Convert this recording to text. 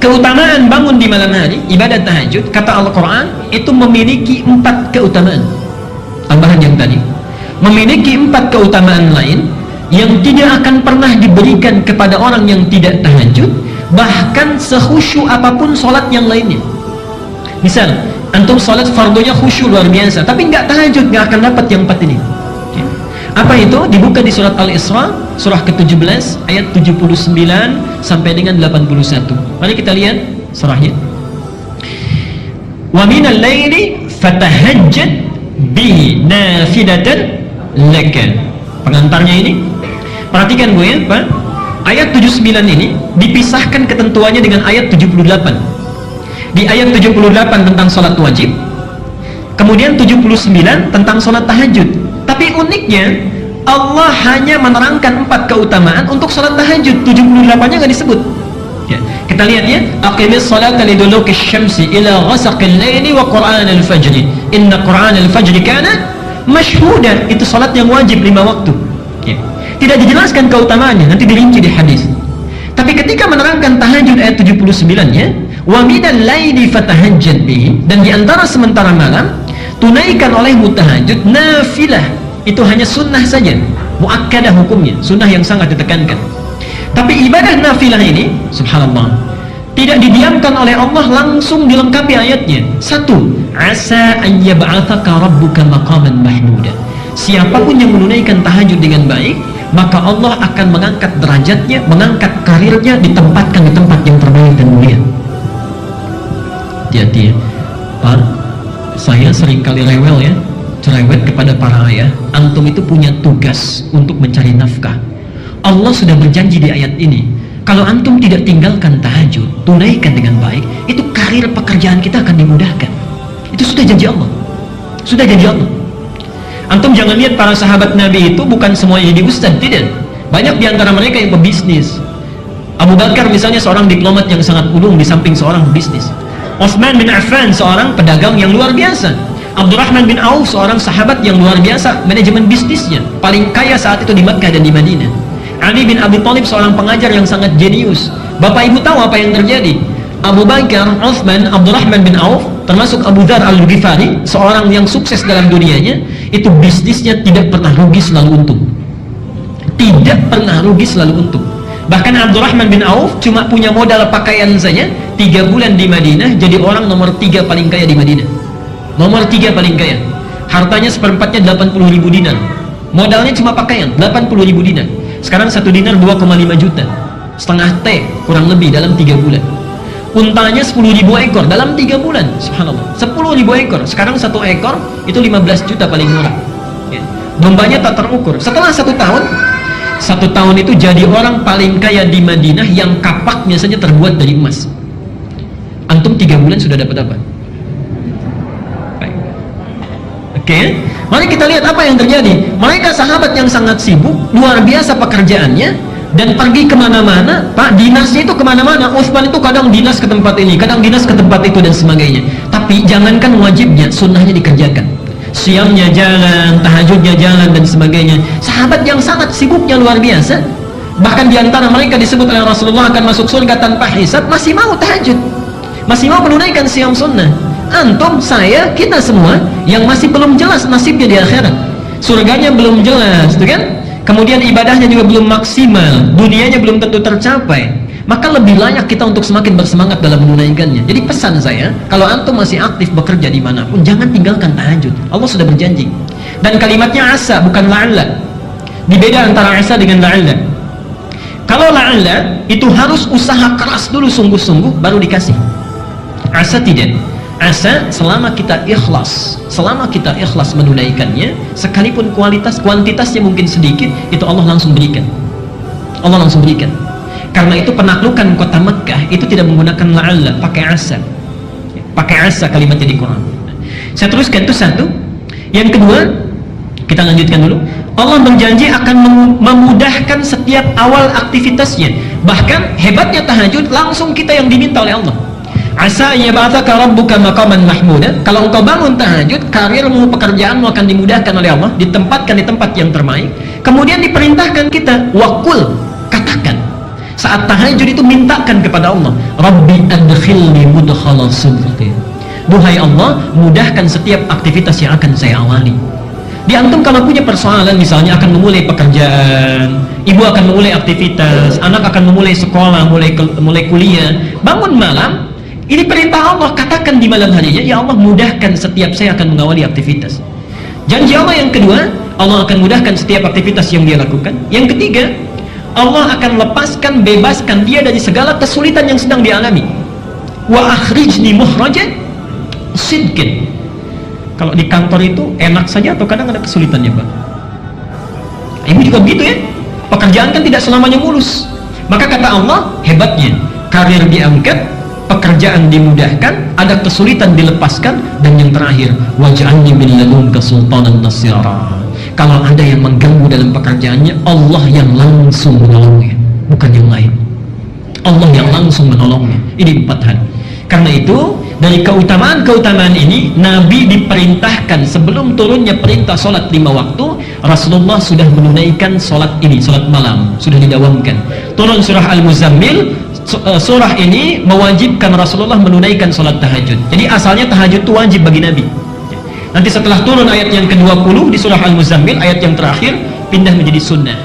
keutamaan bangun di malam hari, ibadah tahajud, kata Al-Quran, itu memiliki 4 keutamaan. Tambahan yang tadi, memiliki 4 keutamaan lain yang tidak akan pernah diberikan kepada orang yang tidak tahajud, bahkan sekhusyuk apapun sholat yang lainnya. Misal, antum sholat fardunya khusyuk luar biasa, tapi nggak tahajud, nggak akan dapat yang 4 ini. Apa itu? Dibuka di surat Al-Isra, surah ke-17, ayat 79 sampai dengan 81. Mari kita lihat surahnya. Wa minal laili fatahajjad bihi nafilatan laka. Pengantarnya ini, perhatikan gue ya, Pak. Ayat 79 ini dipisahkan ketentuannya dengan ayat 78. Di ayat 78 tentang sholat wajib, kemudian 79 tentang sholat tahajud. Tapi uniknya, Allah hanya menerangkan 4 keutamaan untuk sholat tahajud, 78-nya nggak disebut. Ya, kita lihat ya, aqimis sholata liduluki syamsi ila ghasaqil laili wa qur'anal fajri inna qur'anal fajri kana mashhuda. Itu sholat yang wajib 5 waktu. Ya. Tidak dijelaskan keutamaannya, nanti dirinci di hadis. Tapi ketika menerangkan tahajud ayat 79-nya, wa minal laili fatahajjad bihi, dan di antara sementara malam tunaikan olehmu tahajud nafilah. Itu hanya sunnah saja, muakkadah hukumnya, sunnah yang sangat ditekankan. Tapi ibadah nafilah ini, subhanallah, tidak didiamkan oleh Allah, langsung dilengkapi ayatnya. 1. Asa an yab'athaka rabbuka maqaman mahmuda. Siapapun yang menunaikan tahajud dengan baik, maka Allah akan mengangkat derajatnya, mengangkat karirnya, ditempatkan di tempat yang terbaik dan mulia. Hati-hati ya, Pak. Saya seringkali rewel ya, cerewet kepada para ayah. Antum itu punya tugas untuk mencari nafkah. Allah sudah berjanji di ayat ini, kalau antum tidak tinggalkan tahajud, tunaikan dengan baik, itu karir pekerjaan kita akan dimudahkan. Itu sudah janji Allah. Sudah janji Allah. Antum jangan lihat para sahabat Nabi itu bukan semuanya jadi ustaz, tidak. Banyak di antara mereka yang pebisnis. Abu Bakar misalnya seorang diplomat yang sangat ulung di samping seorang pebisnis. Utsman bin Affan seorang pedagang yang luar biasa. Abdurrahman bin Auf seorang sahabat yang luar biasa manajemen bisnisnya, paling kaya saat itu di Makkah dan di Madinah. Ali bin Abi Thalib seorang pengajar yang sangat jenius. Bapak ibu tahu apa yang terjadi? Abu Bakar, Utsman, Abdurrahman bin Auf, termasuk Abu Dzar Al-Ghifari, seorang yang sukses dalam dunianya, itu bisnisnya tidak pernah rugi, selalu untung. Tidak pernah rugi, selalu untung. Bahkan Abdurrahman bin Auf cuma punya modal pakaian saja, 3 bulan di Madinah jadi orang nomor 3 paling kaya di Madinah. Nomor 3 paling kaya. Hartanya seperempatnya 80.000 dinar. Modalnya cuma pakaian, 80.000 dinar. Sekarang 1 dinar 2,5 juta. Setengah T kurang lebih dalam 3 bulan. Untanya 10.000 ekor dalam 3 bulan. Subhanallah. 10.000 ekor. Sekarang 1 ekor itu 15 juta paling murah. Ya. Dombanya tak terukur. Setelah 1 tahun, 1 tahun itu jadi orang paling kaya di Madinah yang kapaknya saja terbuat dari emas. Antum 3 bulan sudah dapat apa? Oke, mari kita lihat apa yang terjadi. Mereka sahabat yang sangat sibuk, luar biasa pekerjaannya, dan pergi kemana-mana. Pak, dinasnya itu kemana-mana. Utsman itu kadang dinas ke tempat ini, kadang dinas ke tempat itu, dan sebagainya. Tapi jangankan wajibnya, sunnahnya dikerjakan. Siamnya jalan, tahajudnya jalan, dan sebagainya. Sahabat yang sangat sibuknya luar biasa. Bahkan diantara mereka disebut oleh Rasulullah akan masuk surga tanpa hisab, masih mau tahajud, masih mau menunaikan siam sunnah. Antum, saya, kita semua yang masih belum jelas nasibnya di akhirat, surganya belum jelas, tuh kan? Kemudian ibadahnya juga belum maksimal, dunianya belum tentu tercapai, maka lebih layak kita untuk semakin bersemangat dalam menunaikannya. Jadi pesan saya, kalau antum masih aktif bekerja dimanapun, jangan tinggalkan tahajud. Allah sudah berjanji. Dan kalimatnya asa, bukan la'alla. Dibeda antara asa dengan la'alla. Kalau la'alla itu harus usaha keras dulu, sungguh-sungguh, baru dikasih. Asa tidak. Asa selama kita ikhlas, menunaikannya, sekalipun kuantitasnya mungkin sedikit, itu Allah langsung berikan. Allah langsung berikan. Karena itu penaklukan kota Mekkah itu tidak menggunakan la'alla, pakai asa. Pakai asa kalimatnya di Quran. Saya teruskan, itu satu. Yang kedua, kita lanjutkan dulu. Allah berjanji akan memudahkan setiap awal aktivitasnya. Bahkan hebatnya tahajud, langsung kita yang diminta oleh Allah. Asa yab'atsaka rabbuka maqaman mahmuda. Kalau engkau bangun tahajud, karirmu, pekerjaanmu akan dimudahkan oleh Allah, ditempatkan di tempat yang terbaik. Kemudian diperintahkan kita, waqul, katakan, Saat tahajud itu mintakan kepada Allah, Rabbi adkhilni mudkhala sidqin. Duhai Allah, mudahkan setiap aktivitas yang akan saya awali. Di antum kalau punya persoalan, misalnya akan memulai pekerjaan, ibu akan memulai aktivitas, anak akan memulai sekolah, mulai kuliah, bangun malam, ini perintah Allah, katakan di malam harinya, ya Allah mudahkan setiap saya akan mengawali aktivitas. Janji Allah yang kedua, Allah akan mudahkan setiap aktivitas yang dia lakukan. Yang ketiga, Allah akan lepaskan, bebaskan dia dari segala kesulitan yang sedang dialami. Wa akhrijni mukhraja sidqin. Kalau di kantor itu enak saja atau kadang ada kesulitannya, Pak? Ibu juga begitu ya. Pekerjaan kan tidak selamanya mulus. Maka kata Allah, hebatnya karir diangkat, pekerjaan dimudahkan, ada kesulitan dilepaskan, dan yang terakhir, waj'alni min ladunka sultanan nasira. Kalau ada yang mengganggu dalam pekerjaannya, Allah yang langsung menolongnya, bukan yang lain. Allah yang langsung menolongnya. Ini 4 hal. Karena itu, dari keutamaan-keutamaan ini, Nabi diperintahkan sebelum turunnya perintah sholat 5 waktu, Rasulullah sudah menunaikan sholat ini, sholat malam, sudah didawamkan. Turun surah Al-Muzammil, surah ini mewajibkan Rasulullah menunaikan sholat tahajud. Jadi asalnya tahajud itu wajib bagi Nabi. Nanti setelah turun ayat yang ke-20 di surah Al-Muzammil, ayat yang terakhir, pindah menjadi sunnah.